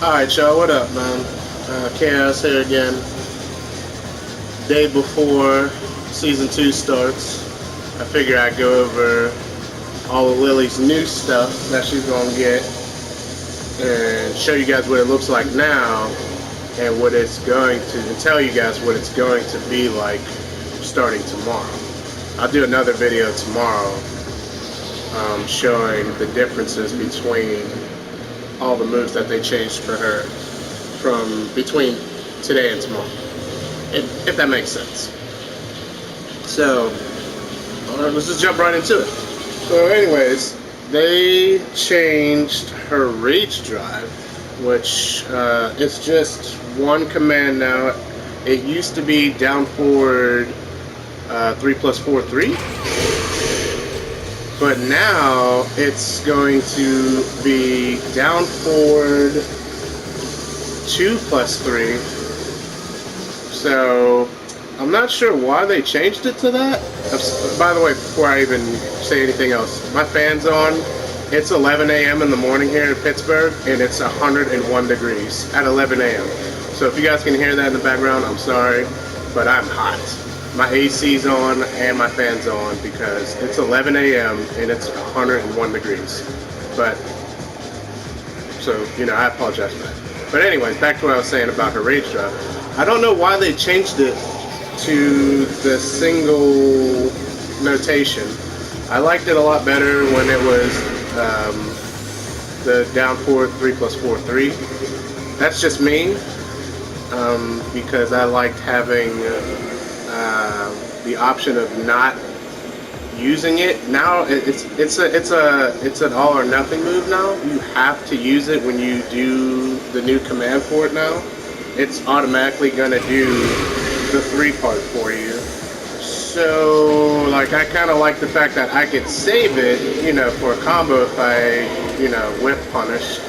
Alright, y'all, what up, man? Chaos here again. Day before Season 2 starts. I figure I'd go over all of Lily's new stuff that she's gonna get and show you guys what it looks like now and what it's going to, and tell you guys what it's going to be like starting tomorrow. I'll do another video tomorrow showing the differences between all the moves that they changed for her from between today and tomorrow, if that makes sense. So, let's just jump right into it. So anyways, they changed her rage drive, which it's just one command now. It used to be down forward 3+4, 3. But now it's going to be down forward 2+3. So I'm not sure why they changed it to that. By the way, before I even say anything else, my fan's on. It's 11 a.m. in the morning here in Pittsburgh, and it's 101 degrees at 11 a.m. So if you guys can hear that in the background, I'm sorry, but I'm hot. My AC's on and my fan's on because it's 11 a.m. and it's 101 degrees. But, so, I apologize for that. But anyways, back to what I was saying about her rage drive. I don't know why they changed it to the single notation. I liked it a lot better when it was the down forward 3+4, 3. That's just me, because I liked having the option of not using it. Now it's an all or nothing move now. You have to use it when you do the new command for it now. It's automatically gonna do the 3 part for you. So like I kinda like the fact that I could save it, for a combo if I, whip punish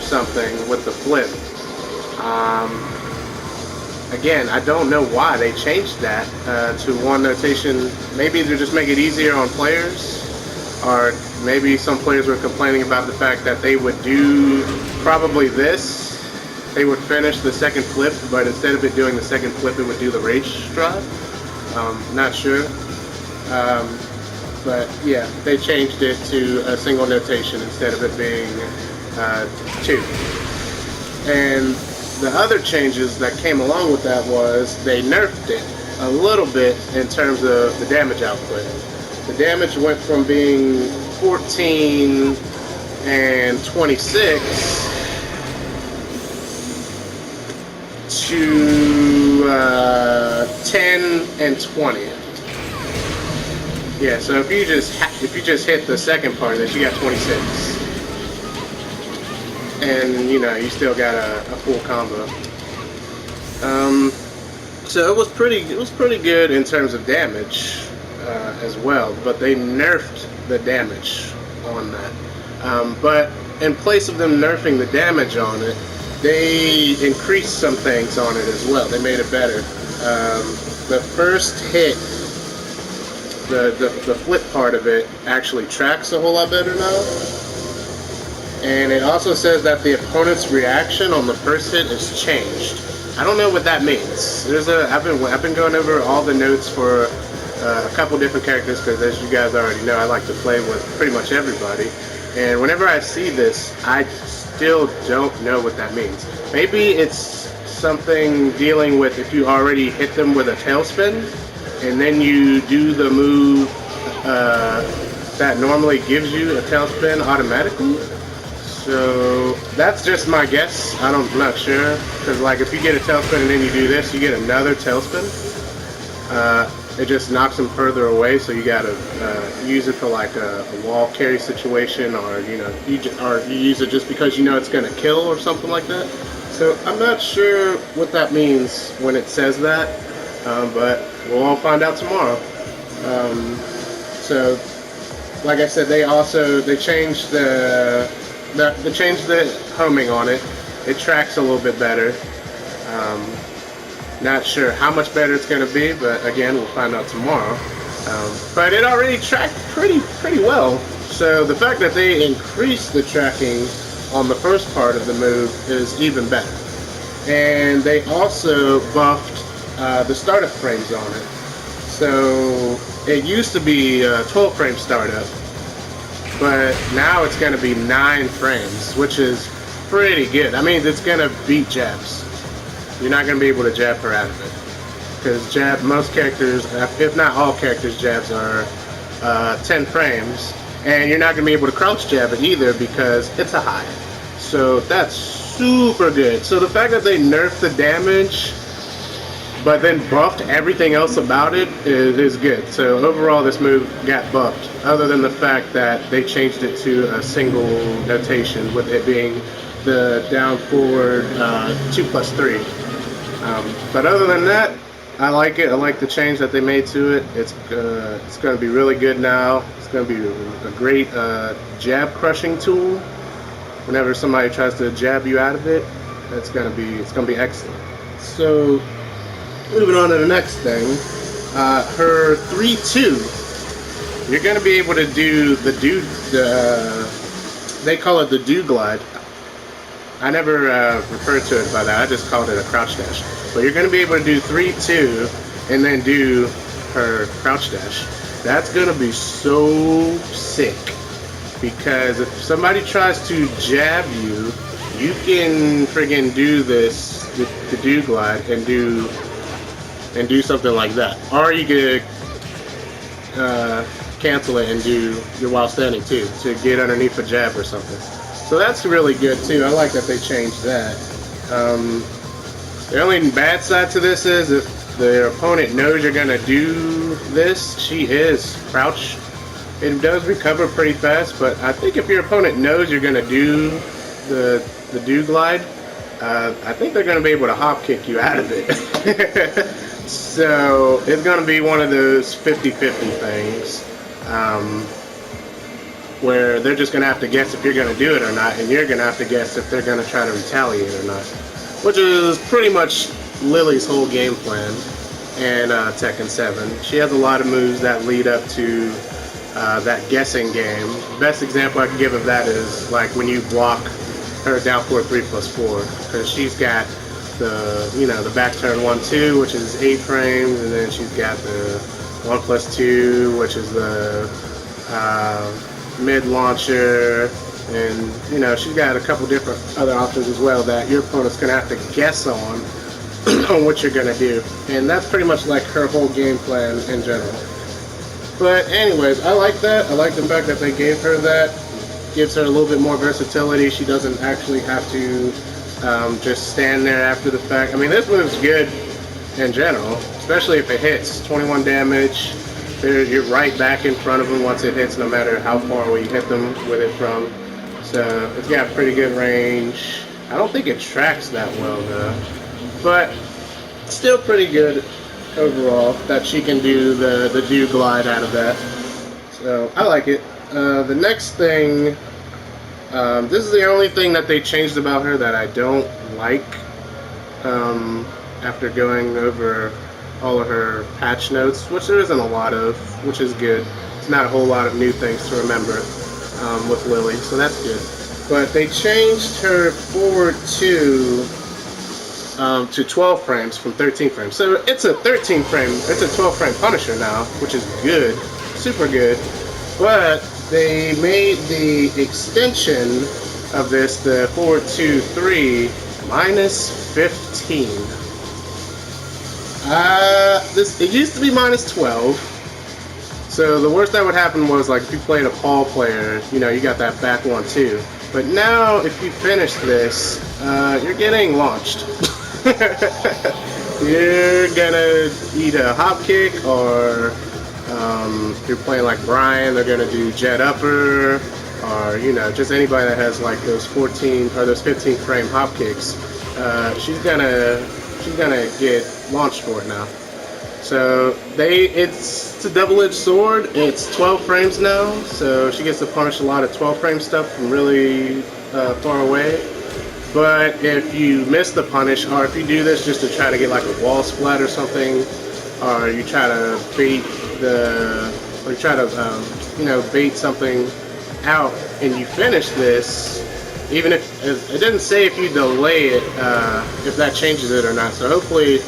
something with the flip. Again, I don't know why they changed that to one notation. Maybe they're just make it easier on players, or maybe some players were complaining about the fact that they would do probably this. They would finish the second flip, but instead of it doing the second flip, it would do the rage drive. Not sure. But yeah, they changed it to a single notation instead of it being 2. And the other changes that came along with that was they nerfed it a little bit in terms of the damage output. The damage went from being 14 and 26 to 10 and 20. Yeah, so if you just hit the second part of this, you got 26. And you still got a full combo. So it was pretty good in terms of damage as well, but they nerfed the damage on that. But in place of them nerfing the damage on it, they increased some things on it as well. They made it better. The first hit, the flip part of it actually tracks a whole lot better now. And it also says that the opponent's reaction on the first hit is changed. I don't know what that means. I've been going over all the notes for a couple different characters because, as you guys already know, I like to play with pretty much everybody. And whenever I see this, I still don't know what that means. Maybe it's something dealing with if you already hit them with a tailspin, and then you do the move that normally gives you a tailspin automatically. So that's just my guess. I'm not sure, because like if you get a tailspin and then you do this, you get another tailspin. It just knocks them further away, so you gotta use it for like a wall carry situation, or you use it just because it's gonna kill or something like that. So I'm not sure what that means when it says that, but we'll all find out tomorrow. So like I said, they changed the homing on it. It tracks a little bit better. Not sure how much better it's going to be, but again, we'll find out tomorrow. But it already tracked pretty well. So the fact that they increased the tracking on the first part of the move is even better. And they also buffed the startup frames on it. So it used to be 12 frame startup, but now it's going to be 9 frames, which is pretty good. I mean, it's going to beat jabs. You're not going to be able to jab her out of it. Because most characters, if not all characters, jabs are 10 frames. And you're not going to be able to crouch jab it either because it's a high. So that's super good. So the fact that they nerfed the damage but then buffed everything else about it is good. So overall this move got buffed, other than the fact that they changed it to a single notation, with it being the down forward 2+3. But other than that, I like it. I like the change that they made to it. It's going to be really good now. It's going to be a great jab crushing tool. Whenever somebody tries to jab you out of it, it's going to be excellent. So moving on to the next thing, her 3-2. You're going to be able to do they call it the do glide. I never referred to it by that. I just called it a crouch dash. But you're going to be able to do 3-2 and then do her crouch dash. That's going to be so sick, because if somebody tries to jab you, you can friggin' do this, the do glide, and do something like that. Or you could cancel it and do your while standing too, to get underneath a jab or something. So that's really good too. I like that they changed that. The only bad side to this is if the opponent knows you're gonna do this, she is crouched. It does recover pretty fast, but I think if your opponent knows you're gonna do the do glide, I think they're gonna be able to hop kick you out of it. So it's gonna be one of those 50-50 things. Where they're just going to have to guess if you're going to do it or not, and you're going to have to guess if they're going to try to retaliate or not. Which is pretty much Lili's whole game plan in Tekken 7. She has a lot of moves that lead up to that guessing game. Best example I can give of that is like when you block her down forward 3+4, because she's got the back turn 1-2, which is 8 frames, and then she's got the 1+2, which is the mid launcher, and she's got a couple different other options as well that your opponent's gonna have to guess on what you're gonna do, and that's pretty much like her whole game plan in general. But anyways, I like that. I like the fact that they gave her that. Gives her a little bit more versatility. She doesn't actually have to just stand there after the fact. I mean, this move's good in general, especially if it hits. 21 damage. You're right back in front of them once it hits, no matter how far away you hit them with it from. So it's got pretty good range. I don't think it tracks that well though, but still pretty good overall that she can do the do glide out of that. So I like it. The next thing, this is the only thing that they changed about her that I don't like. After going over all of her patch notes, which there isn't a lot of, which is good. It's not a whole lot of new things to remember with Lili, so that's good. But they changed her forward to 12 frames from 13 frames. So it's a 13 frame, it's a 12 frame Punisher now, which is good, super good. But they made the extension of this, the forward 2-3, -15. It used to be -12. So the worst that would happen was like if you played a Paul player, you got that back 1-2. But now if you finish this, you're getting launched. You're gonna eat a hop kick, or if you're playing like Brian, they're gonna do jet upper, or just anybody that has like those 14 or those 15 frame hop kicks. She's gonna get launched for it now. So it's a double-edged sword. It's 12 frames now, so she gets to punish a lot of 12 frame stuff from really far away. But if you miss the punish, or if you do this just to try to get like a wall splat or something, or you try to bait bait something out and you finish this, Even if it didn't say if you delay it, if that changes it or not. So hopefully,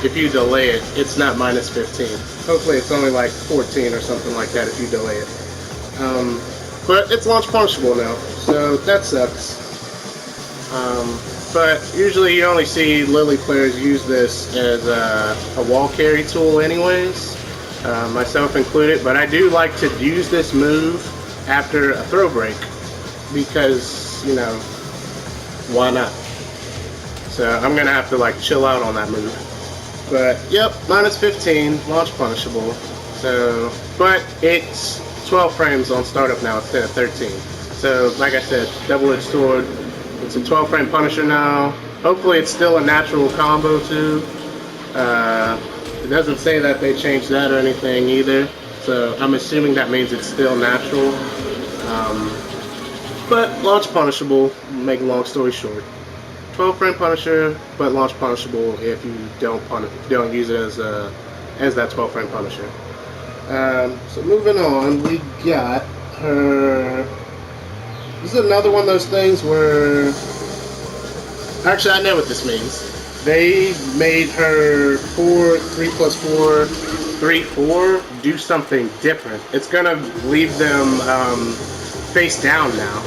if you delay it, it's not minus 15. Hopefully, it's only like 14 or something like that if you delay it. But it's launch punishable now, so that sucks. But usually, you only see Lili players use this as a wall carry tool, anyways. Myself included. But I do like to use this move after a throw break. Because, you know, why not? So I'm gonna have to like chill out on that move. But yep, minus 15, launch punishable. So, but it's 12 frames on startup now instead of 13. So like I said, double-edged sword. It's a 12 frame punisher now. Hopefully it's still a natural combo too. It doesn't say that they changed that or anything either. So I'm assuming that means it's still natural. But launch punishable, make a long story short. 12 frame punisher, but launch punishable if you don't use it as that 12 frame punisher. So moving on, we got her. This is another one of those things where, actually I know what this means. They made her 3+4, 3-4 do something different. It's gonna leave them face down now,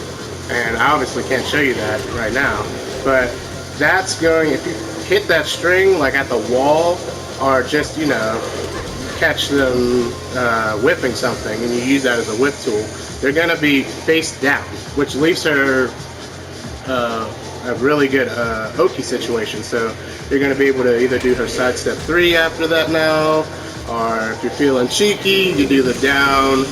and I obviously can't show you that right now, but that's going, if you hit that string like at the wall, or just, you know, catch them whipping something and you use that as a whip tool, they're going to be face down, which leaves her a really good Oki situation. So you're going to be able to either do her sidestep 3 after that now, or if you're feeling cheeky, you do the down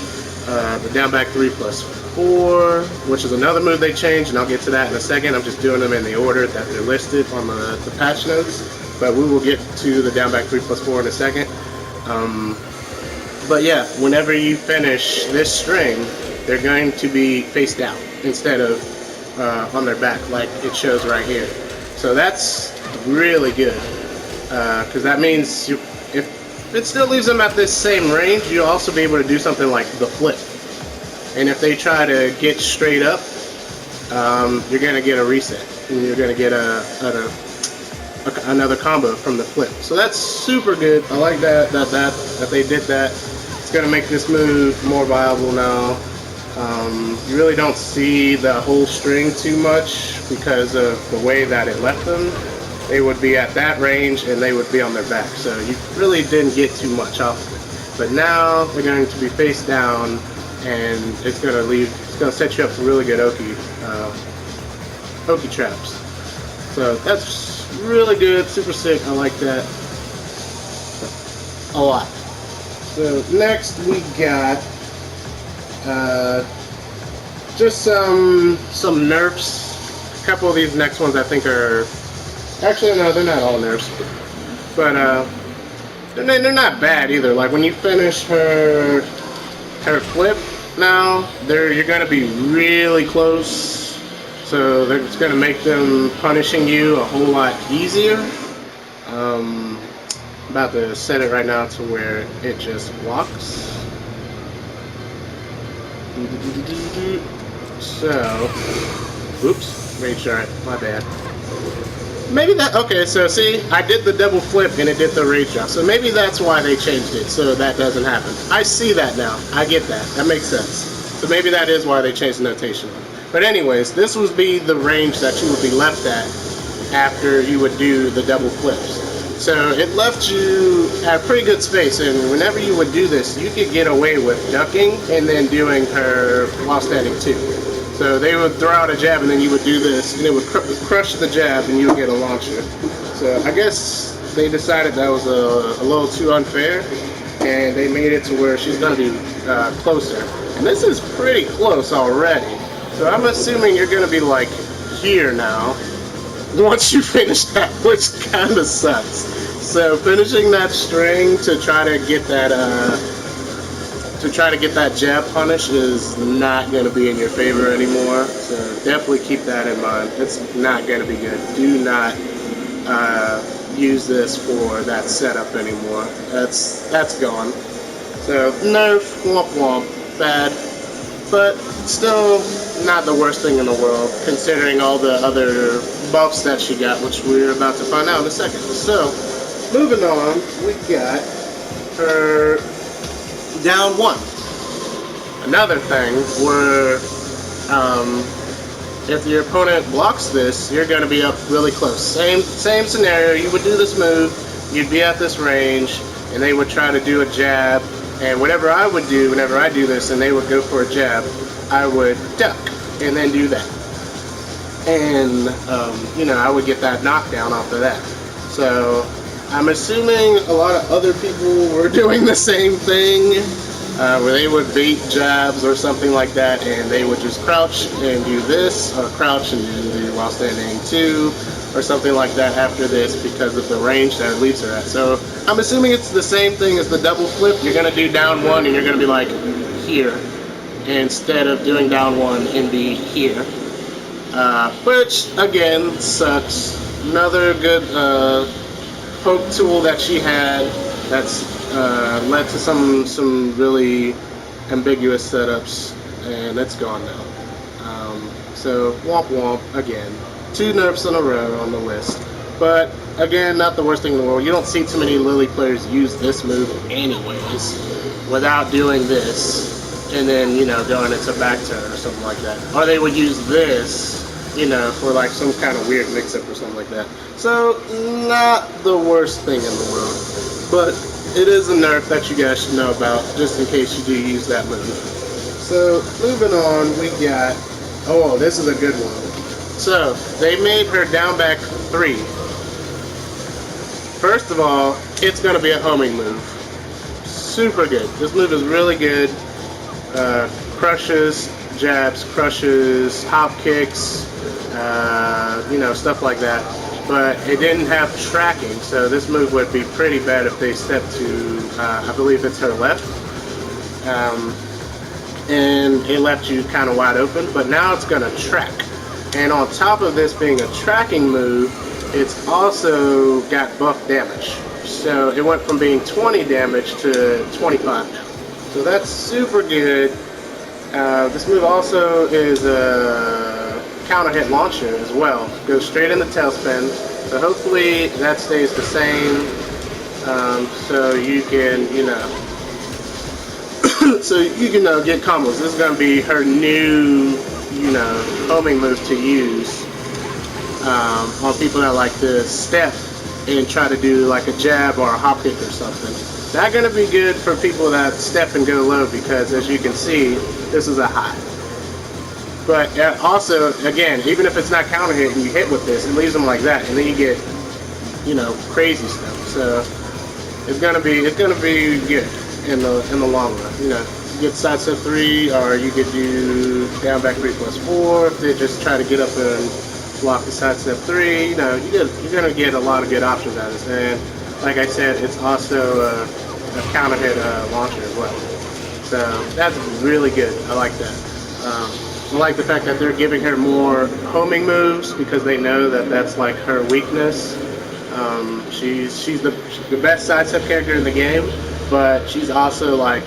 back 3+4, which is another move they changed, and I'll get to that in a second. I'm just doing them in the order that they're listed on the patch notes, but we will get to the down back 3+4 in a second. But yeah, whenever you finish this string, they're going to be face down instead of on their back like it shows right here. So that's really good, because that means if it still leaves them at this same range, you'll also be able to do something like the flip. And if they try to get straight up, you're going to get a reset. And you're going to get another combo from the flip. So that's super good. I like that they did that. It's going to make this move more viable now. You really don't see the whole string too much because of the way that it left them. They would be at that range and they would be on their back. So you really didn't get too much off of it. But now they're going to be face down, and it's going to set you up for really good Oki traps. So that's really good, super sick. I like that a lot. So next we got just some nerfs. A couple of these next ones I think are, actually no, they're not all nerfs, but they're not bad either. Like when you finish her flip now, you're going to be really close, so it's going to make them punishing you a whole lot easier. I'm about to set it right now to where it just blocks. So, oops, rage shard, my bad. Maybe that, okay, so see, I did the double flip and it did the rage drop, so maybe that's why they changed it, so that doesn't happen. I see that now, I get that, that makes sense. So maybe that is why they changed the notation. But anyways, this would be the range that you would be left at after you would do the double flips. So it left you at a pretty good space, and whenever you would do this, you could get away with ducking and then doing her while standing too. So they would throw out a jab and then you would do this, and it would crush the jab and you would get a launcher. So I guess they decided that was a little too unfair, and they made it to where she's going to be closer. And this is pretty close already. So I'm assuming you're going to be like here now once you finish that, which kind of sucks. So finishing that string to try to get that jab punish is not going to be in your favor anymore. So definitely keep that in mind. It's not going to be good. Do not use this for that setup anymore. That's gone. So nerf, womp womp, bad, but still not the worst thing in the world, considering all the other buffs that she got, which we're about to find out in a second. So, moving on, we got her down 1. Another thing where if your opponent blocks this, you're going to be up really close. Same scenario. You would do this move, you'd be at this range, and they would try to do a jab. And whatever I would do, whenever I do this, and they would go for a jab, I would duck and then do that. And I would get that knockdown off of that. So I'm assuming a lot of other people were doing the same thing. Where they would bait jabs or something like that, and they would just crouch and do this, or crouch and do the while standing 2, or something like that after this because of the range that it leaves her at. So I'm assuming it's the same thing as the double flip. You're going to do down 1 and you're going to be like here, instead of doing down 1 and be here. Which, again, sucks. Another good poke tool that she had that's led to some really ambiguous setups, and it's gone now. So womp womp again. 2 nerfs in a row on the list, but again, not the worst thing in the world. You don't see too many Lili players use this move anyways, without doing this, and then going into back turn or something like that. Or they would use this, for like some kind of weird mix-up or something like that. So not the worst thing in the world, but it is a nerf that you guys should know about, just in case you do use that move. So, moving on, we got... Oh, this is a good one. So, they made her down back 3. First of all, it's going to be a homing move. Super good. This move is really good. Crushes, jabs, crushes, hop kicks, stuff like that. But it didn't have tracking, so this move would be pretty bad if they stepped to, I believe it's her left. And it left you kind of wide open, but now it's going to track. And on top of this being a tracking move, it's also got buff damage. So it went from being 20 damage to 25 now. So that's super good. This move also is a counter hit launcher as well. Goes straight in the tailspin. So hopefully that stays the same. So you can, get combos. This is going to be her new, homing move to use on people that like to step and try to do like a jab or a hop kick or something. That's going to be good for people that step and go low because, as you can see, this is a high. But also, again, even if it's not counter hit and you hit with this, it leaves them like that, and then you get, crazy stuff. So it's gonna be good in the long run. You get side step 3, or you could do down back 3+4 if they just try to get up and block the side step 3. You're gonna get a lot of good options out of this. And like I said, it's also a counter hit launcher as well. So that's really good. I like that. I like the fact that they're giving her more homing moves because they know that that's like her weakness. She's the best sidestep character in the game, but she's also like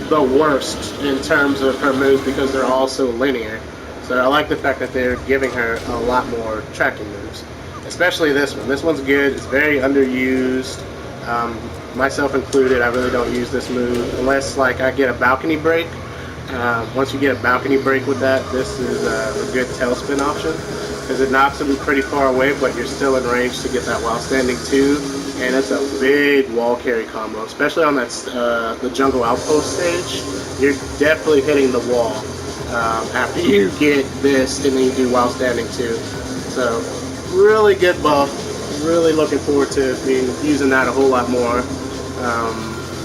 the worst in terms of her moves because they're all so linear. So I like the fact that they're giving her a lot more tracking moves, especially this one. This one's good. It's very underused. Myself included, I really don't use this move unless like I get a balcony break. Once you get a balcony break with that, this is a good tailspin option because it knocks them pretty far away, but you're still in range to get that while standing 2, and it's a big wall carry combo, especially on that the jungle outpost stage. You're definitely hitting the wall after you get this, and then you do while standing 2. So really good buff. Really looking forward to using that a whole lot more,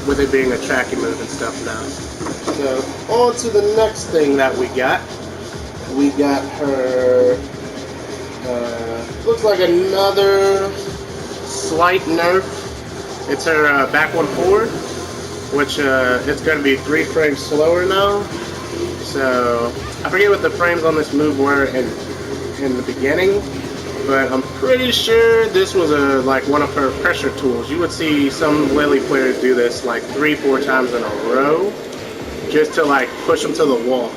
with it being a tracking move and stuff now. So, on to the next thing that we got. We got her, looks like another slight nerf. It's her back 1 forward, which it's going to be 3 frames slower now. So, I forget what the frames on this move were in the beginning, but I'm pretty sure this was like one of her pressure tools. You would see some Lili players do this like 3-4 times in a row, just to like push them to the wall.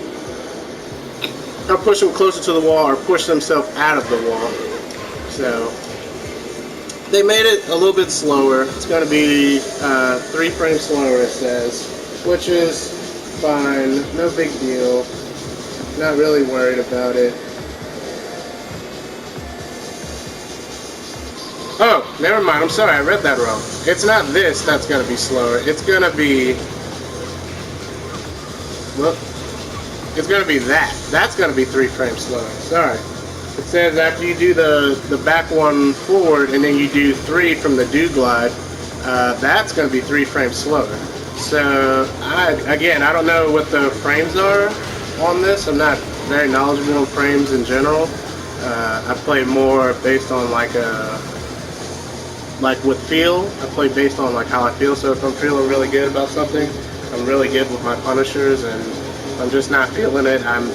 or push him closer to the wall, or push himself out of the wall. So they made it a little bit slower. It's going to be 3 frames slower, it says, which is fine, no big deal. Not really worried about it. Oh, never mind, I'm sorry, I read that wrong. It's not this that's going to be slower. It's going to be... Well, it's going to be that. That's going to be 3 frames slower. Sorry. It says after you do the back one forward and then you do 3 from the do glide, that's going to be 3 frames slower. So, again, I don't know what the frames are on this. I'm not very knowledgeable on frames in general. I play more based on like with feel. I play based on like how I feel. So if I'm feeling really good about something, I'm really good with my punishers, and if I'm just not feeling it, I'm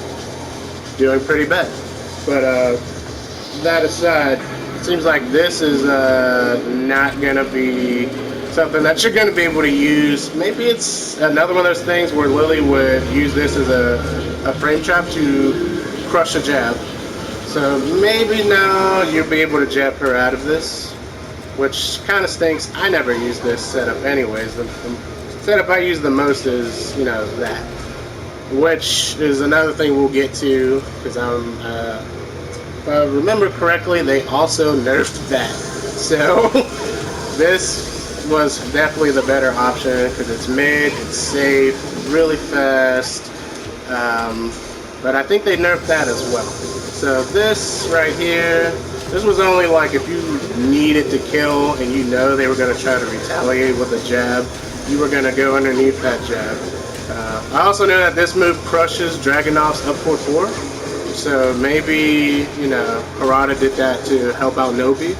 doing pretty bad. But that aside, it seems like this is not gonna be something that you're gonna be able to use. Maybe it's another one of those things where Lili would use this as a frame trap to crush a jab. So maybe now you'll be able to jab her out of this, which kind of stinks. I never use this setup anyways. The setup I use the most is, you know, that. Which is another thing we'll get to, because if I remember correctly, they also nerfed that. So this was definitely the better option, because it's mid, it's safe, really fast. But I think they nerfed that as well. So this right here, this was only like if you needed to kill and you know they were going to try to retaliate with a jab, you were going to go underneath that jab. I also know that this move crushes Dragunov's up 4-4. So maybe, you know, Harada did that to help out Nobi.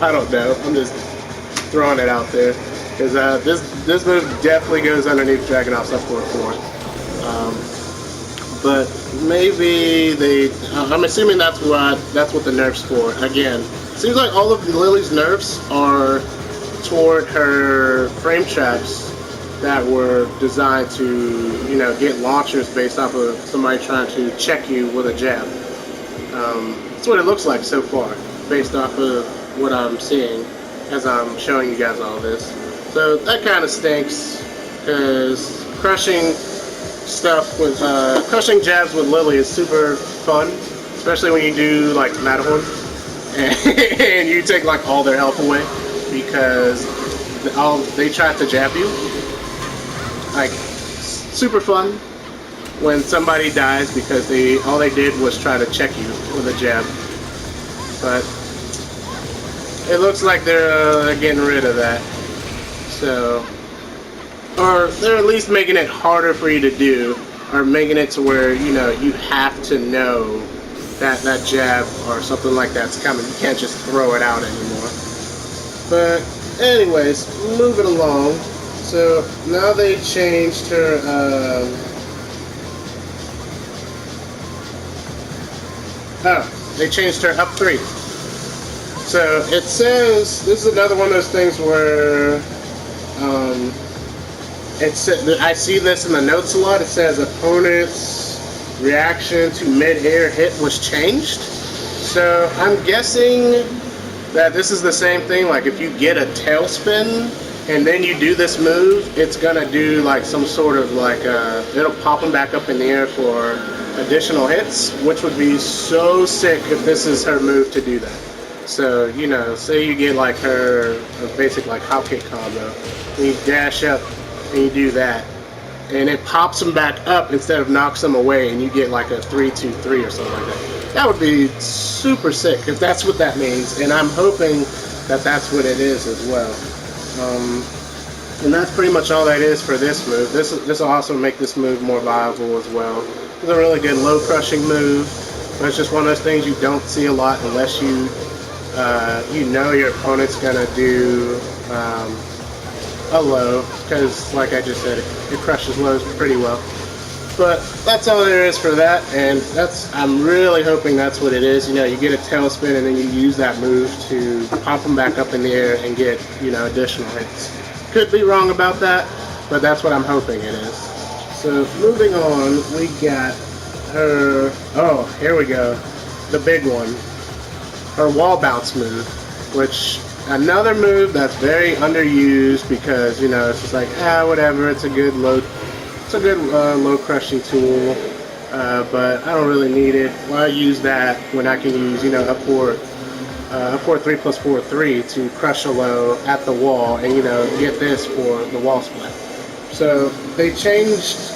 I don't know. I'm just throwing it out there. Because this move definitely goes underneath Dragunov's up 4-4. But maybe I'm assuming that's what the nerfs for. Again, it seems like all of Lili's nerfs are toward her frame traps that were designed to, you know, get launchers based off of somebody trying to check you with a jab. That's what it looks like so far, based off of what I'm seeing as I'm showing you guys all this. So that kind of stinks, because crushing jabs with Lili is super fun, especially when you do like Matterhorn and you take like all their health away because they try to jab you. Like, super fun when somebody dies because all they did was try to check you with a jab. But it looks like they're getting rid of that. So, or they're at least making it harder for you to do, or making it to where, you know, you have to know that that jab or something like that's coming. You can't just throw it out anymore. But anyways, moving along. So now they changed her, they changed her up 3. So it says, this is another one of those things where, I see this in the notes a lot. It says opponent's reaction to mid-air hit was changed. So I'm guessing that this is the same thing, like if you get a tailspin and then you do this move, it's gonna do like some sort of like, it'll pop them back up in the air for additional hits, which would be so sick if this is her move to do that. So, you know, say you get like her basic like hop kick combo, and you dash up and you do that, and it pops them back up instead of knocks them away, and you get like a 3-2-3 or something like that. That would be super sick if that's what that means, and I'm hoping that that's what it is as well. And that's pretty much all that is for this move. This will also make this move more viable as well. It's a really good low crushing move, but it's just one of those things you don't see a lot unless you know your opponent's gonna do a low, because like I just said, it crushes lows pretty well. But that's all there is for that, and I'm really hoping that's what it is. You know, you get a tailspin and then you use that move to pop them back up in the air and get, you know, additional hits. Could be wrong about that, but that's what I'm hoping it is. So moving on, we got her, oh, here we go, the big one, her wall bounce move, which another move that's very underused because, you know, it's just like, whatever, it's a good low crushing tool, but I don't really need it. Why use that when I can use, you know, up forward 3 plus 4 3 to crush a low at the wall and, you know, get this for the wall split. So they changed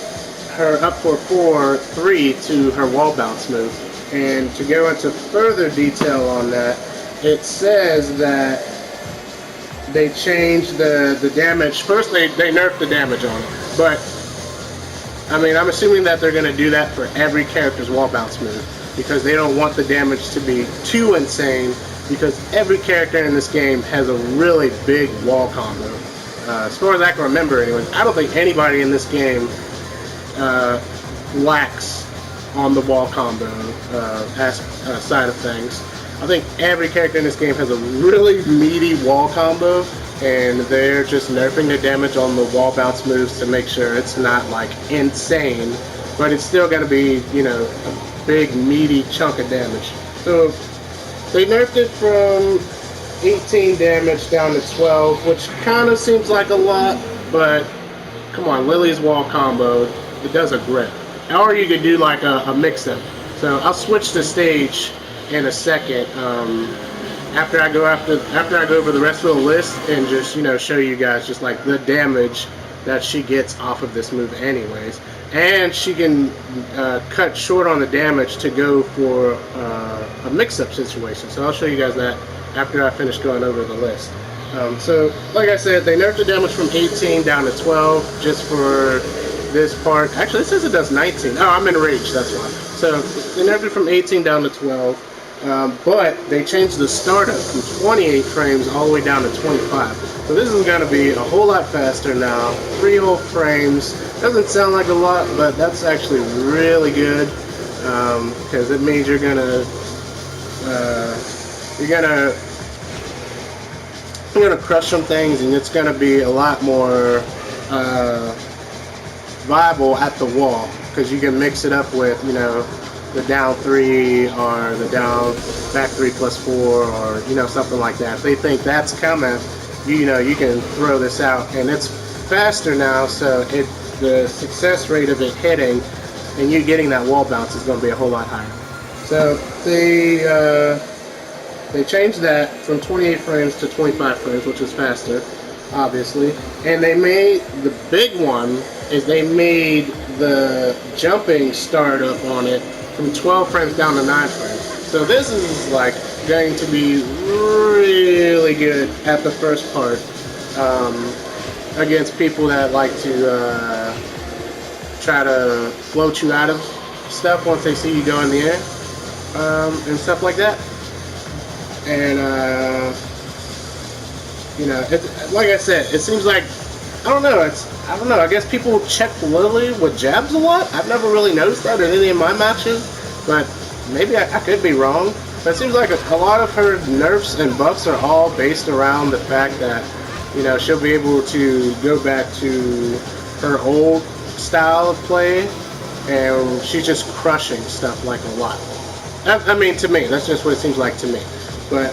her up for 4 3 to her wall bounce move, and to go into further detail on that, it says that they changed the damage. First they nerfed the damage on it, but I mean, I'm assuming that they're going to do that for every character's wall bounce move because they don't want the damage to be too insane, because every character in this game has a really big wall combo. As far as I can remember anyways, I don't think anybody in this game lacks on the wall combo side of things. I think every character in this game has a really meaty wall combo, and they're just nerfing the damage on the wall bounce moves to make sure it's not like insane, but it's still going to be, you know, a big meaty chunk of damage. So they nerfed it from 18 damage down to 12, which kind of seems like a lot, but come on, Lili's wall combo, it does a grip. Or you could do like a mix-up. So I'll switch the stage in a second after I go over the rest of the list and just, you know, show you guys just like the damage that she gets off of this move anyways. And she can cut short on the damage to go for a mix-up situation. So I'll show you guys that after I finish going over the list. So like I said, they nerfed the damage from 18 down to 12 just for this part. Actually, it says it does 19. Oh, I'm in rage, that's why. So they nerfed it from 18 down to 12. But they changed the startup from 28 frames all the way down to 25. So this is going to be a whole lot faster now. 3 whole frames. Doesn't sound like a lot, but that's actually really good, because it means you're gonna crush some things, and it's gonna be a lot more viable at the wall, because you can mix it up with, you know, the down 3 or the down back 3 plus 4, or, you know, something like that. If they think that's coming, you know, you can throw this out, and it's faster now, so the success rate of it hitting and you getting that wall bounce is going to be a whole lot higher. So they changed that from 28 frames to 25 frames, which is faster, obviously. And they made, the big one is they made the jumping startup on it from 12 frames down to 9 frames. So this is like going to be really good at the first part, against people that like to try to float you out of stuff once they see you go in the air, and stuff like that. And you know, like I said, it seems like, I don't know, I guess people check Lili with jabs a lot. I've never really noticed that in any of my matches, but maybe I could be wrong. But it seems like a lot of her nerfs and buffs are all based around the fact that, you know, she'll be able to go back to her old style of play, and she's just crushing stuff like a lot. I mean, to me, that's just what it seems like to me. But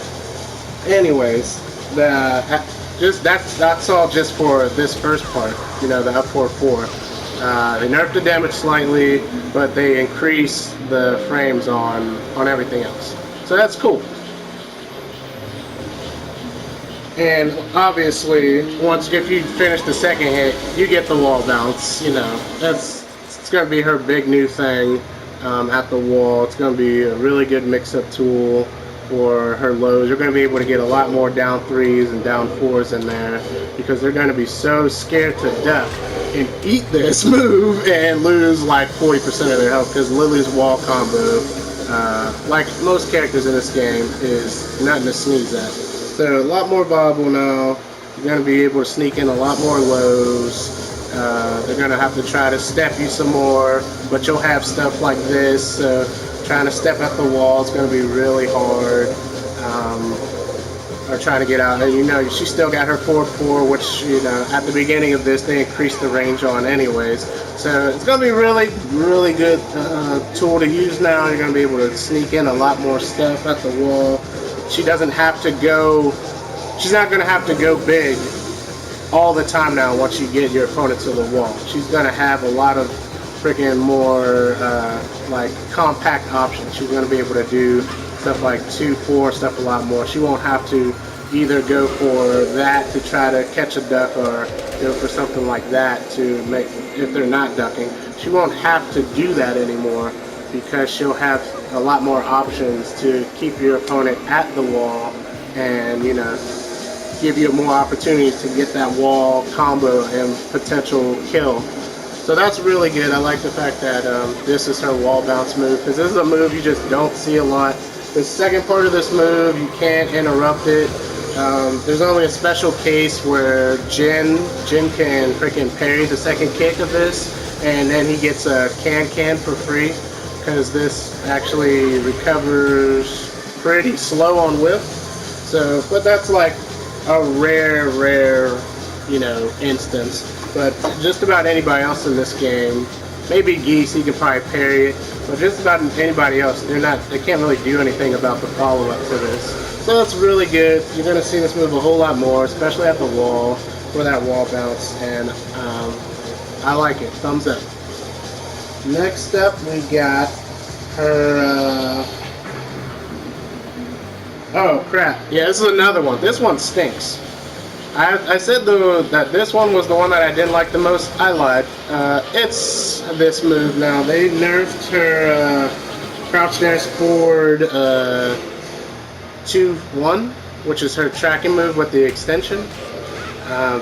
anyways, that's all just for this first part, you know, the up 4-4. They nerfed the damage slightly, but they increased the frames on everything else. So that's cool. And obviously, if you finish the second hit, you get the wall bounce. You know, it's going to be her big new thing at the wall. It's going to be a really good mix-up tool for her lows. You're going to be able to get a lot more down 3s and down 4s in there, because they're going to be so scared to death and eat this move and lose like 40% of their health, because Lili's wall combo, like most characters in this game, is nothing to sneeze at. So a lot more viable now. You're going to be able to sneak in a lot more lows. They're going to have to try to step you some more, but you'll have stuff like this. Trying to step at the wall is going to be really hard. are trying to get out. And you know, she still got her 4-4, which, you know, at the beginning of this, they increased the range on anyways. So it's going to be really, really good tool to use now. You're going to be able to sneak in a lot more stuff at the wall. She doesn't have to go, she's not going to have to go big all the time now once you get your opponent to the wall. She's going to have a lot of freaking more like compact options. She's going to be able to do stuff like 2-4, stuff a lot more. She won't have to either go for that to try to catch a duck or go for something like that to make, if they're not ducking. She won't have to do that anymore because she'll have a lot more options to keep your opponent at the wall and, you know, give you more opportunities to get that wall combo and potential kill. So that's really good. I like the fact that this is her wall bounce move, because this is a move you just don't see a lot. The second part of this move, you can't interrupt it. There's only a special case where Jin can freaking parry the second kick of this, and then he gets a can for free, because this actually recovers pretty slow on whiff. So, but that's like a rare, you know, instance. But just about anybody else in this game, maybe Geese, he can probably parry it, but just about anybody else, they can't really do anything about the follow-up to this. So it's really good. You're going to see this move a whole lot more, especially at the wall, for that wall bounce, and I like it. Thumbs up. Next up, we got her, oh crap, yeah, this is another one. This one stinks. I said that this one was the one that I didn't like the most. I lied. It's this move now. They nerfed her crouch dash forward 2-1, which is her tracking move with the extension.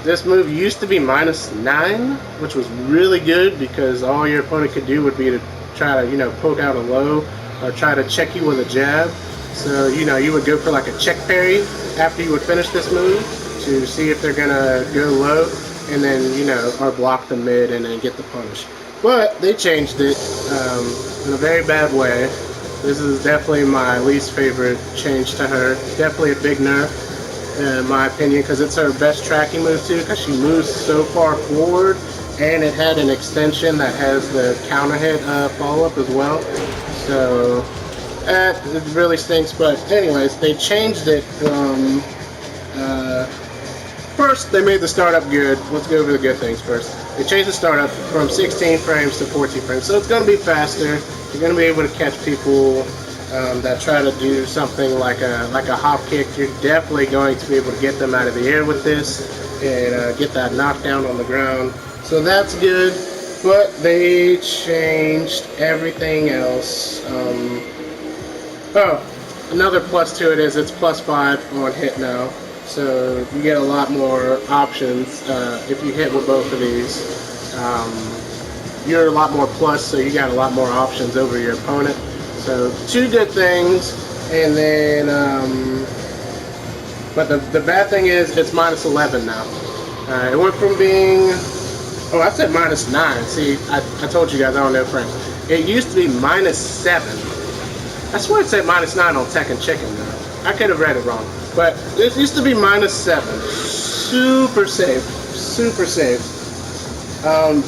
This move used to be -9, which was really good because all your opponent could do would be to try to, you know, poke out a low or try to check you with a jab. So, you know, you would go for like a check parry after you would finish this move to see if they're gonna go low, and then, you know, or block the mid and then get the punish. But they changed it in a very bad way. This is definitely my least favorite change to her. Definitely a big nerf, in my opinion, because it's her best tracking move too, because she moves so far forward, and it had an extension that has the counter hit follow-up as well. So it really stinks. But anyways, they changed it from first, they made the startup good. Let's go over the good things first. They changed the startup from 16 frames to 14 frames, so it's going to be faster. You're going to be able to catch people that try to do something like a hop kick. You're definitely going to be able to get them out of the air with this and get that knockdown on the ground. So that's good, but they changed everything else. Oh, another plus to it is it's +5 on hit now. So you get a lot more options if you hit with both of these. You're a lot more plus, so you got a lot more options over your opponent. So two good things, and then, but the bad thing is it's -11 now. It went from being, oh, I said -9. See, I told you guys I don't know French. It used to be -7. I swear it said -9 on Tekken Chicken though. I could have read it wrong. But it used to be -7. Super safe. Super safe.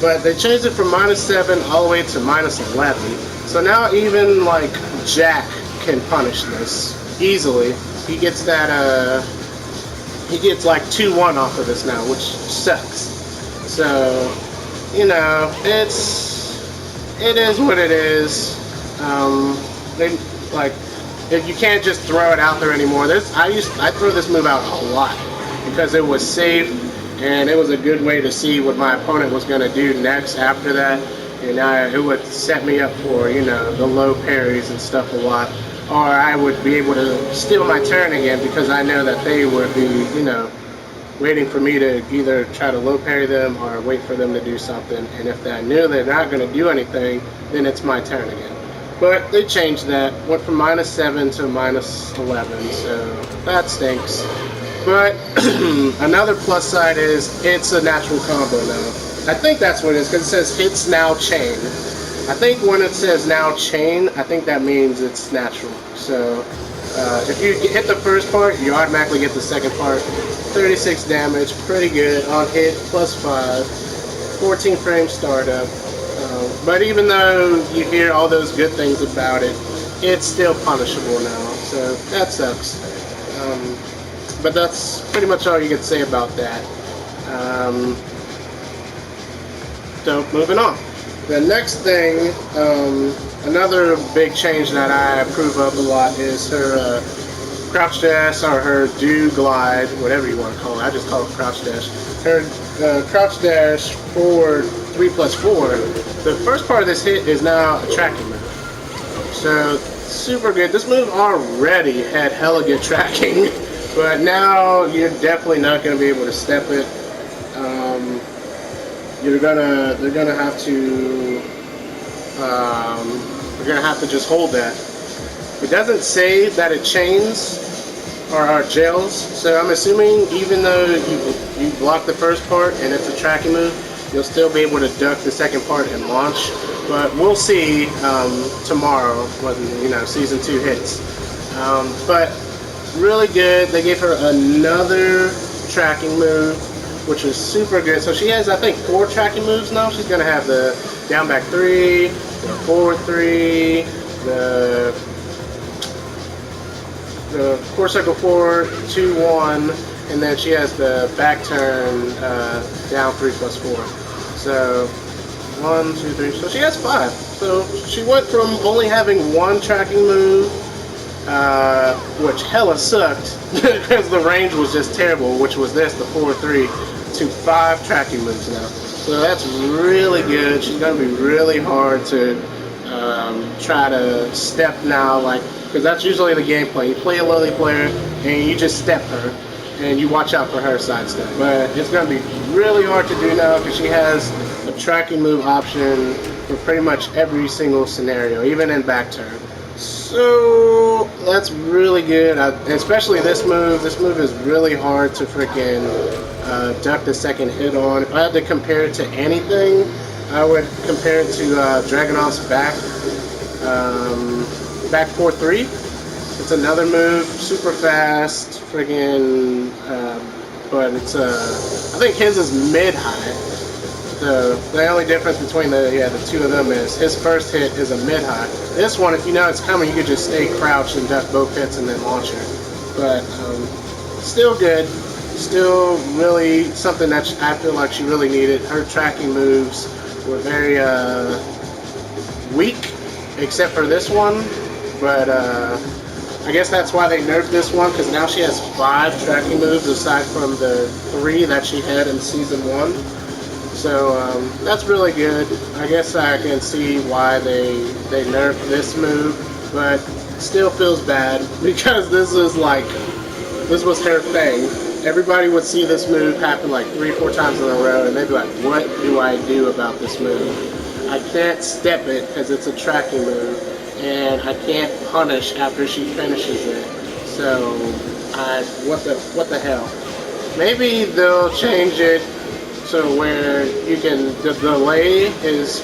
But they changed it from -7 all the way to -11. So now even like Jack can punish this easily. He gets that he gets like 2-1 off of this now, which sucks. So, you know, it is what it is. They like, if you can't just throw it out there anymore. I throw this move out a lot because it was safe and it was a good way to see what my opponent was going to do next after that, and it would set me up for, you know, the low parries and stuff a lot, or I would be able to steal my turn again because I know that they would be, you know, waiting for me to either try to low parry them or wait for them to do something, and if I knew they're not going to do anything, then it's my turn again. But they changed that, went from -7 to -11, so that stinks. But another plus side is it's a natural combo now. I think that's what it is, because it says hits now chain. I think when it says now chain, I think that means it's natural. So if you hit the first part, you automatically get the second part. 36 damage, pretty good. On hit, +5. 14 frame startup. But even though you hear all those good things about it, it's still punishable now. So that sucks. But that's pretty much all you can say about that. So moving on. The next thing, another big change that I approve of a lot is her crouch dash, or her do glide, whatever you want to call it. I just call it crouch dash. Her crouch dash for 3+4. The first part of this hit is now a tracking move. So super good. This move already had hella good tracking, but now you're definitely not going to be able to step it. They're gonna have to just hold that. It doesn't say that it chains or jails, so I'm assuming even though you block the first part and it's a tracking move, you'll still be able to duck the second part and launch. But we'll see tomorrow when season 2 hits. But really good. They gave her another tracking move, which is super good. So she has, I think, 4 tracking moves now. She's going to have the down back 3, the forward 3, the core circle forward, 2-1, and then she has the back turn down 3+4. So 1, 2, 3. So she has 5. So she went from only having 1 tracking move, which hella sucked because the range was just terrible, which was this, the 4-3, to 5 tracking moves now. So that's really good. She's going to be really hard to try to step now, because that's usually the gameplay. You play a Lili player and you just step her and you watch out for her sidestep. But it's going to be really hard to do now because she has a tracking move option for pretty much every single scenario, even in back turn. So that's really good, especially this move. This move is really hard to freaking duck the second hit on. If I had to compare it to anything, I would compare it to Dragunov's back 4-3. It's another move, super fast, friggin', but it's I think his is mid-high. So the only difference between the two of them is his first hit is a mid-high. This one, if you know it's coming, you could just stay crouched and duck both hits and then launch her. But still good. Still really something that I feel like she really needed. Her tracking moves were very weak, except for this one. But I guess that's why they nerfed this one, because now she has 5 tracking moves aside from the 3 that she had in Season 1. So that's really good. I guess I can see why they nerfed this move, but still feels bad because this was her thing. Everybody would see this move happen like 3 or 4 times in a row, and they'd be like, what do I do about this move? I can't step it because it's a tracking move, and I can't punish after she finishes it. So, what the hell? Maybe they'll change it so where the delay is,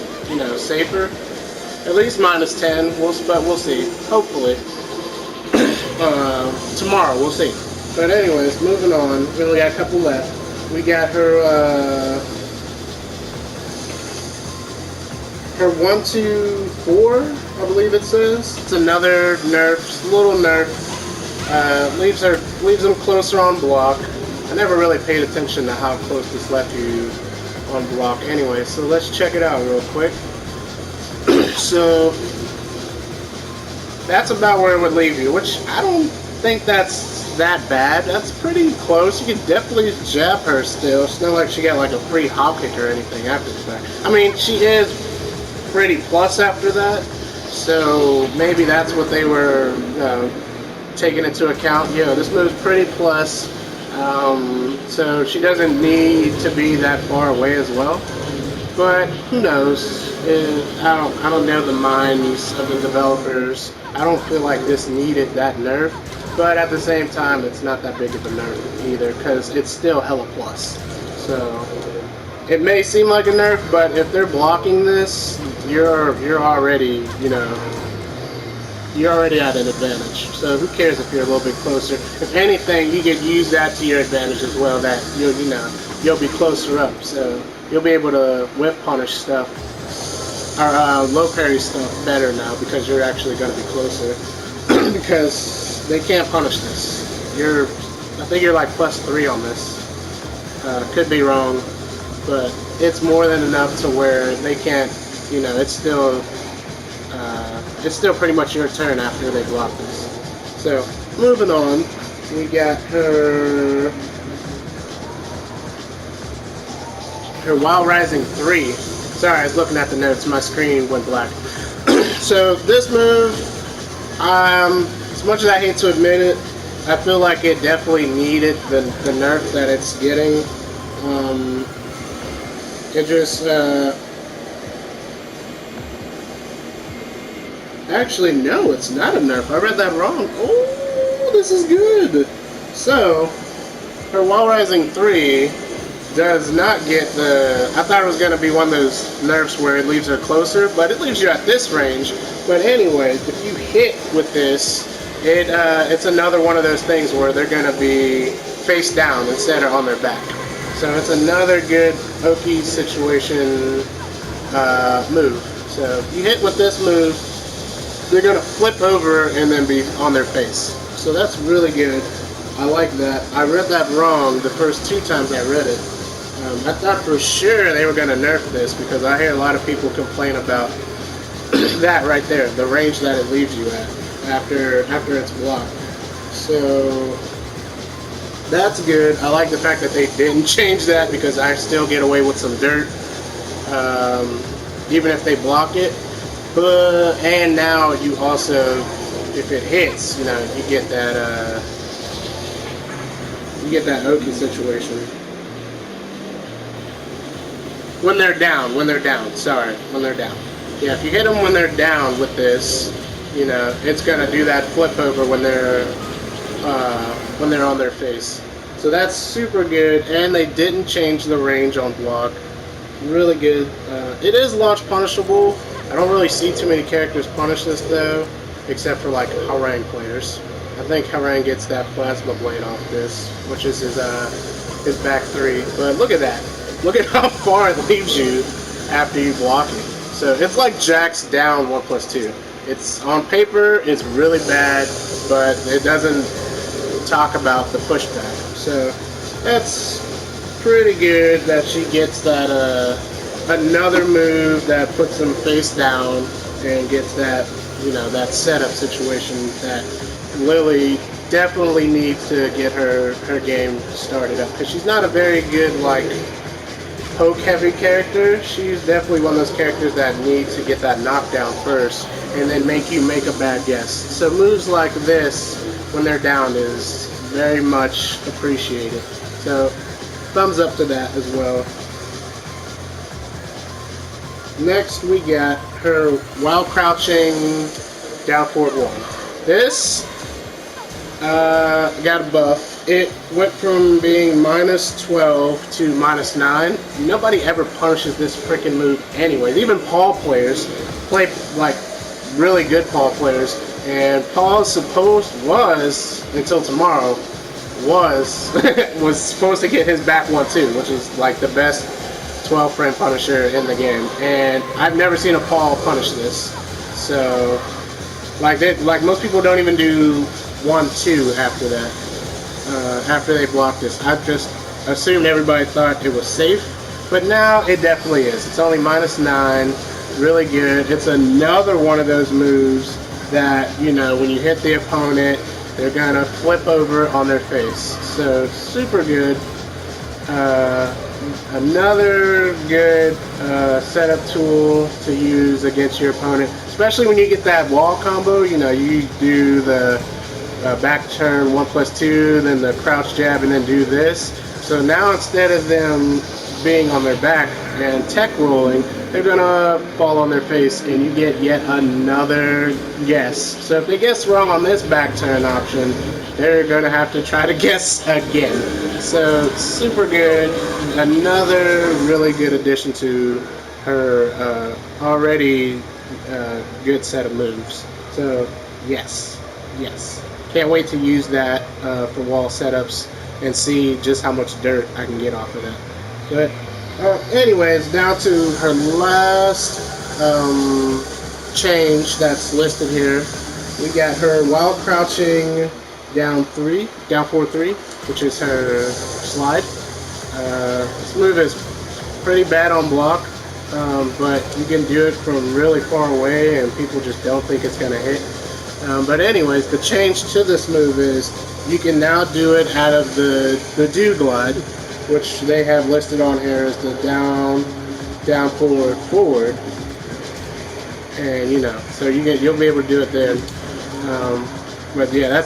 safer. At least -10, but we'll see. Hopefully. Tomorrow, we'll see. But anyways, moving on. We only got a couple left. We got her 1-2-4, I believe it says. It's another nerf, little nerf. Leaves them closer on block. I never really paid attention to how close this left you on block anyway, so let's check it out real quick. So that's about where it would leave you, which I don't think that's that bad. That's pretty close. You could definitely jab her still. It's not like she got like a free hop kick or anything after the fact. I mean, she is pretty plus after that, so maybe that's what they were taking into account. This move's pretty plus. So she doesn't need to be that far away as well, but who knows? I don't know the minds of the developers. I don't feel like this needed that nerf, but at the same time, it's not that big of a nerf either because it's still hella plus. So It may seem like a nerf, but if they're blocking this, you're already, you know, you're already at an advantage. So who cares if you're a little bit closer? If anything, you could use that to your advantage as well. That you'll be closer up, so you'll be able to whip punish stuff or low parry stuff better now because you're actually going to be closer. Because they can't punish this. I think you're like +3 on this. Could be wrong, but it's more than enough to where they can't. You know, it's still pretty much your turn after they block this. So moving on, we got her Wild Rising 3. Sorry, I was looking at the notes. My screen went black. So this move, as much as I hate to admit it, I feel like it definitely needed the nerf that it's getting. It just actually, no, it's not a nerf. I read that wrong. Oh, this is good. So, her Wild Rising 3 does not get the... I thought it was going to be one of those nerfs where it leaves her closer, but it leaves you at this range. But anyway, if you hit with this, it's another one of those things where they're going to be face down instead of on their back. So it's another good Oki situation move. So if you hit with this move, they're going to flip over and then be on their face. So that's really good. I like that. I read that wrong the first 2 times I read it. I thought for sure they were going to nerf this because I hear a lot of people complain about that right there, the range that it leaves you at after it's blocked. So that's good. I like the fact that they didn't change that because I still get away with some dirt even if they block it. And now you also, if it hits, you know, you get that Oki situation. When they're down, sorry, when they're down. Yeah, if you hit them when they're down with this, you know, it's gonna do that flip over when they're on their face. So that's super good, and they didn't change the range on block. Really good. It is launch punishable. I don't really see too many characters punish this though, except for like Harang players. I think Harang gets that plasma blade off this, which is his back 3. But look at that. Look at how far it leaves you after you block it. So it's like Jack's down 1+2. It's on paper, it's really bad, but it doesn't talk about the pushback. So that's pretty good that she gets that another move that puts them face down and gets that, you know, that setup situation that Lili definitely needs to get her game started up, because she's not a very good like poke heavy character. She's definitely one of those characters that needs to get that knockdown first and then make you make a bad guess. So moves like this when they're down is very much appreciated. So thumbs up to that as well. Next we got her while crouching down forward 1. This got a buff. It went from being -12 to -9. Nobody ever punishes this freaking move anyways. Even Paul players play like really good Paul players, and Paul until tomorrow was supposed to get his back 1 too, which is like the best 12 frame punisher in the game. And I've never seen a Paul punish this. So like most people don't even do 1-2 after that. After they block this, I just assumed everybody thought it was safe, but now it definitely is. It's only -9, really good. It's another one of those moves that, you know, when you hit the opponent, they're gonna flip over on their face. So super good. Another good setup tool to use against your opponent, especially when you get that wall combo. You know, you do the back turn 1+2, then the crouch jab, and then do this. So now instead of them being on their back and tech rolling, they're gonna fall on their face, and you get yet another guess. So if they guess wrong on this back turn option, they're gonna have to try to guess again. So super good. Another really good addition to her already good set of moves. So yes, can't wait to use that for wall setups and see just how much dirt I can get off of that. But anyways, down to her last change that's listed here. We got her while crouching down 4-3, which is her slide. This move is pretty bad on block, but you can do it from really far away and people just don't think it's going to hit. But anyways, the change to this move is you can now do it out of the do glide, which they have listed on here as the down, forward. And so you'll be able to do it then. But yeah,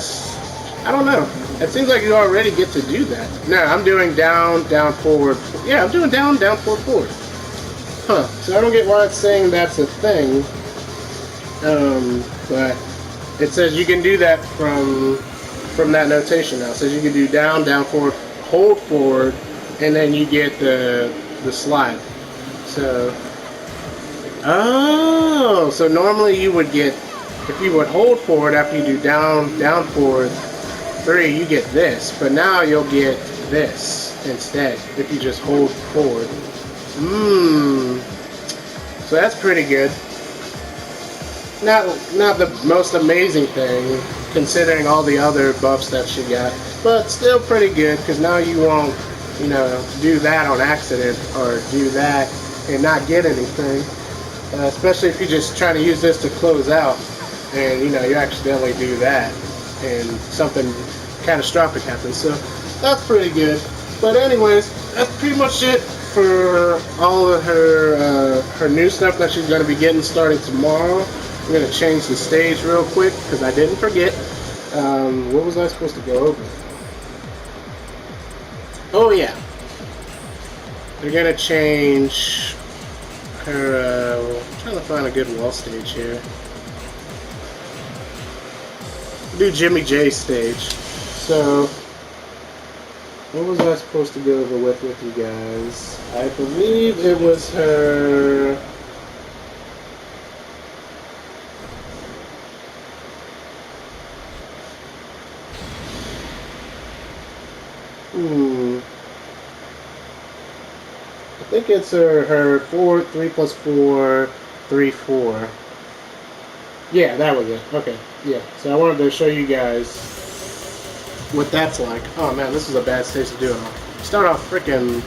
I don't know. It seems like you already get to do that. No, I'm doing down, forward. Yeah, I'm doing down, forward. Huh. So I don't get why it's saying that's a thing. But it says you can do that from that notation now. It says you can do down, forward, hold forward, and then you get the slide. So, so normally you would get, if you would hold forward after you do down, forward, 3, you get this. But now you'll get this instead if you just hold forward. So that's pretty good. Not the most amazing thing, considering all the other buffs that she got, but still pretty good, because now you won't, do that on accident, or do that and not get anything, especially if you're just trying to use this to close out, and you accidentally do that, and something catastrophic happens. So that's pretty good. But anyways, that's pretty much it for all of her new stuff that she's going to be getting starting tomorrow. I'm going to change the stage real quick because I didn't forget. What was I supposed to go over? Oh yeah. They're going to change her, I'm trying to find a good wall stage here. Do Jimmy J stage. So, what was I supposed to go over with you guys? I believe it was her... I think it's her 3 plus 4, 3, 4. Yeah, that was it. Okay, yeah. So I wanted to show you guys what that's like. Oh man, this is a bad stage to do it on. Start off freaking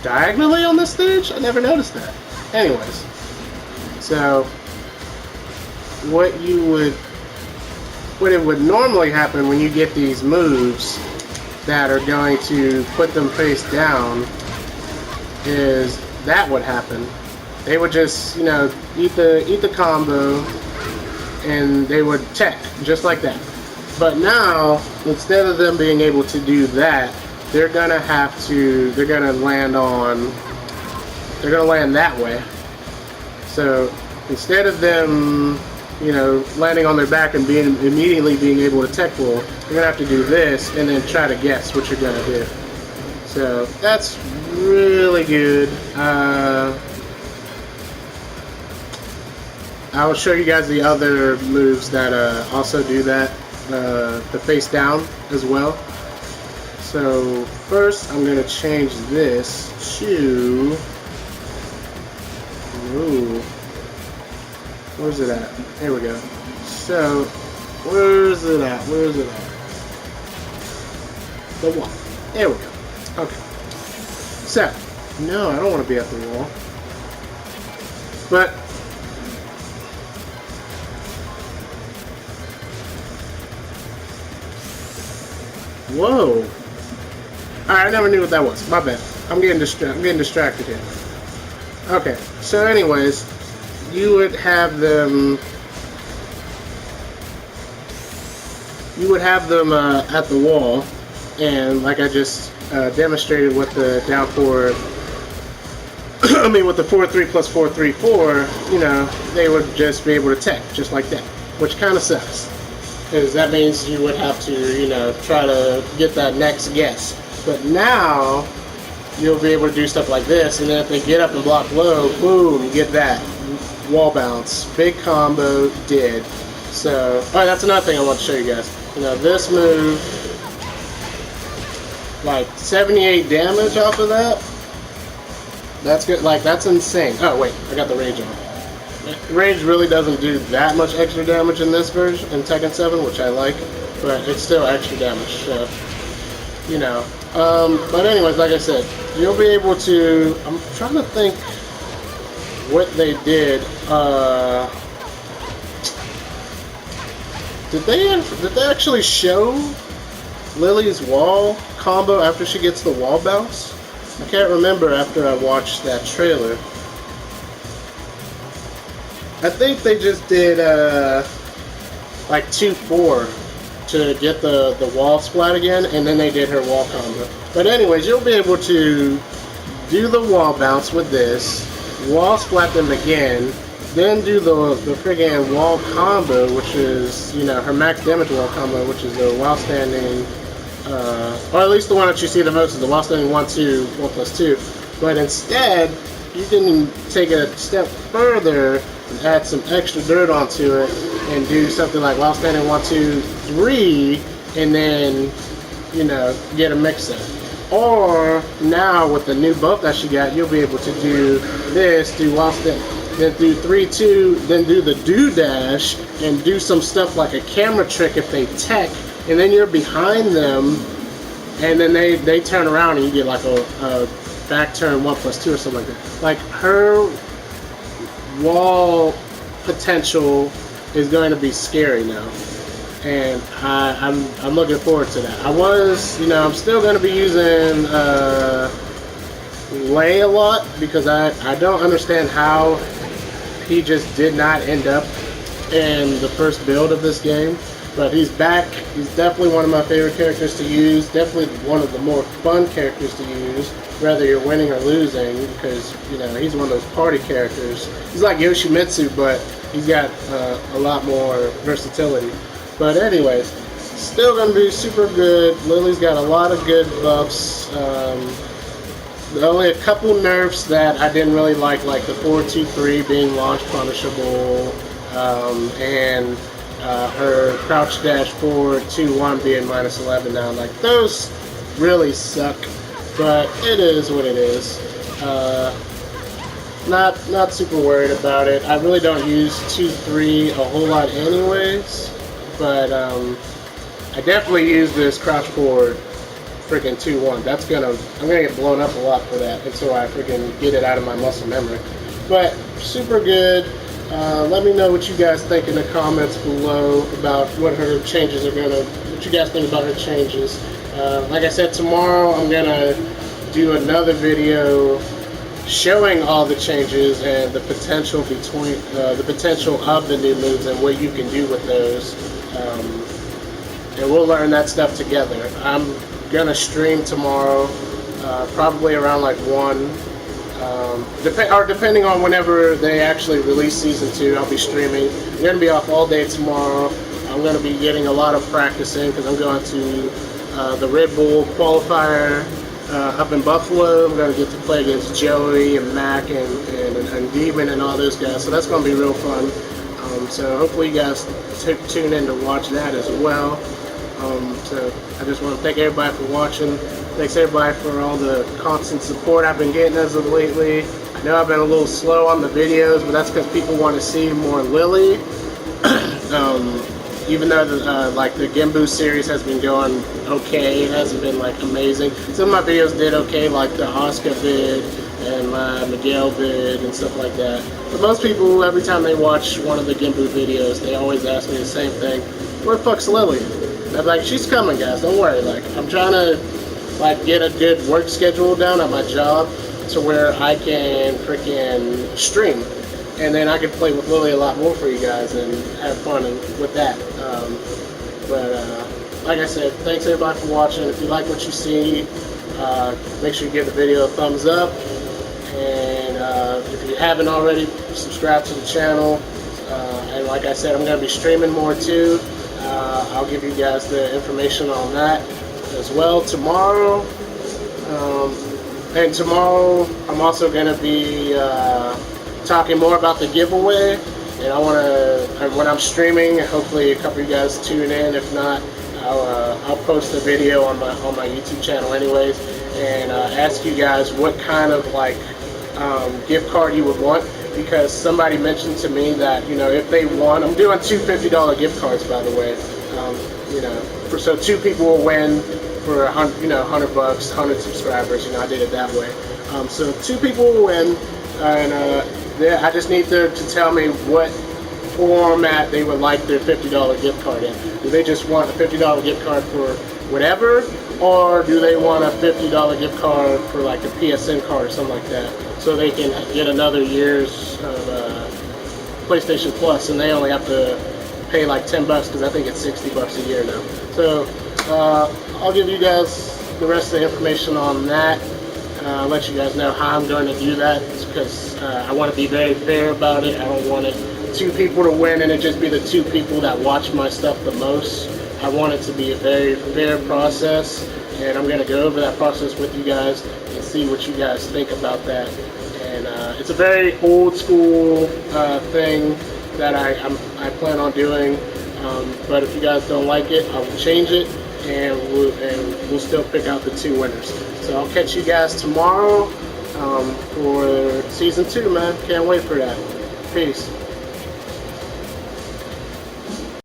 diagonally on this stage? I never noticed that. Anyways, so what it would normally happen when you get these moves that are going to put them face down is that would happen. They would just, eat the combo, and they would tech just like that. But now, instead of them being able to do that, they're gonna land that way. So instead of them, landing on their back and immediately being able to tech roll, you're gonna have to do this and then try to guess what you're gonna do. So that's really good. I will show you guys the other moves that also do that, the face down as well. So first I'm going to change this to, where's it at? Here we go. So where's it at? The wall. There we go. Okay. So, no, I don't want to be at the wall. But whoa! Alright, I never knew what that was. My bad. I'm getting distracted here. Okay, so anyways, you would have them at the wall, and like I just demonstrated with the down forward, with the 4-3 plus 4-3-4, they would just be able to tech just like that, which kind of sucks. because that means you would have to, you know, try to get that next guess. But now you'll be able to do stuff like this, and then if they get up and block low, boom, you get that wall bounce. Big combo did. So, alright, that's another thing I want to show you guys. You know, this move, like 78 damage off of that. That's good. Like, that's insane. Oh wait, I got the rage on. Rage really doesn't do that much extra damage in this version, in Tekken 7, which I like, but it's still extra damage, so, you know. But anyways, like I said, you'll be able to, I'm trying to think what they did. Did they actually show Lili's wall combo after she gets the wall bounce? I can't remember after I watched that trailer. I think they just did like 2-4 to get the wall splat again, and then they did her wall combo. But anyways, you'll be able to do the wall bounce with this, wall splat them again, then do the friggin' wall combo, which is, you know, her max damage wall combo, which is the while standing, or at least the one that you see the most is the while standing 1-2, 1+2. But instead, you can take a step further and add some extra dirt onto it and do something like while standing 1-2-3, and then, you know, get a mix up. Or now with the new buff that she got, you'll be able to do this, do while standing, then do 3-2, then do the do dash, and do some stuff like a camera trick if they tech, and then you're behind them, and then they turn around and you get like a back turn 1+2 or something like that. Like, her wall potential is going to be scary now, and I'm looking forward to that. I'm still going to be using Lei a lot, because I don't understand how he just did not end up in the first build of this game. But he's back. He's definitely one of my favorite characters to use. Definitely one of the more fun characters to use, whether you're winning or losing, because, you know, he's one of those party characters. He's like Yoshimitsu, but he's got a lot more versatility. But anyways, still going to be super good. Lili's got a lot of good buffs. Only a couple nerfs that I didn't really like the 4-2-3 being launch punishable, and her crouch dash forward 2-1 being -11 now. Like, those really suck, but it is what it is. Not super worried about it. I really don't use 2-3 a whole lot anyways, but I definitely use this crouch forward freaking 2-1. I'm gonna get blown up a lot for that until I freaking get it out of my muscle memory. But super good. Let me know what you guys think in the comments below about what her changes are what you guys think about her changes. Like I said, tomorrow I'm gonna do another video showing all the changes and the potential of the new moves and what you can do with those. And we'll learn that stuff together. I'm gonna stream tomorrow, probably around like 1. Depending on whenever they actually release Season 2, I'll be streaming. I'm going to be off all day tomorrow. I'm going to be getting a lot of practice in because I'm going to the Red Bull qualifier up in Buffalo. I'm going to get to play against Joey and Mac and Demon and all those guys. So that's going to be real fun. So hopefully you guys tune in to watch that as well. So I just want to thank everybody for watching. Thanks everybody for all the constant support I've been getting as of lately. I know I've been a little slow on the videos, but that's because people want to see more Lili. Even though the Genbu series has been going okay, it hasn't been like amazing. Some of my videos did okay, like the Oscar vid and my Miguel vid and stuff like that. But most people, every time they watch one of the Genbu videos, they always ask me the same thing: where the fuck's Lili? And I'm like, she's coming, guys. Don't worry. Like, I'm trying to get a good work schedule down at my job to where I can freaking stream, and then I can play with Lili a lot more for you guys and have fun with that. Like I said, thanks everybody for watching. If you like what you see, make sure you give the video a thumbs up, and if you haven't already, subscribe to the channel. And like I said, I'm going to be streaming more too. I'll give you guys the information on that as well tomorrow. And tomorrow I'm also going to be talking more about the giveaway. And I want to, when I'm streaming, hopefully a couple of you guys tune in. If not, I'll post a video on my YouTube channel anyways, and ask you guys what kind of like gift card you would want, because somebody mentioned to me that, you know, if they want, I'm doing two $50 gift cards, by the way. You know, so two people will win for $100, 100 subscribers. You know, I did it that way. So two people will win, and I just need them to tell me what format they would like their $50 gift card in. Do they just want a $50 gift card for whatever, or do they want a $50 gift card for like a PSN card or something like that, so they can get another year's of PlayStation Plus, and they only have to pay like $10 because I think it's $60 a year now. So I'll give you guys the rest of the information on that. Let you guys know how I'm going to do that, because I want to be very fair about it. I don't want it two people to win and it just be the two people that watch my stuff the most. I want it to be a very fair process, and I'm going to go over that process with you guys and see what you guys think about that. And it's a very old school thing that I plan on doing, but if you guys don't like it, I will change it, and we'll still pick out the two winners. So I'll catch you guys tomorrow for season 2, man. Can't wait for that. Peace.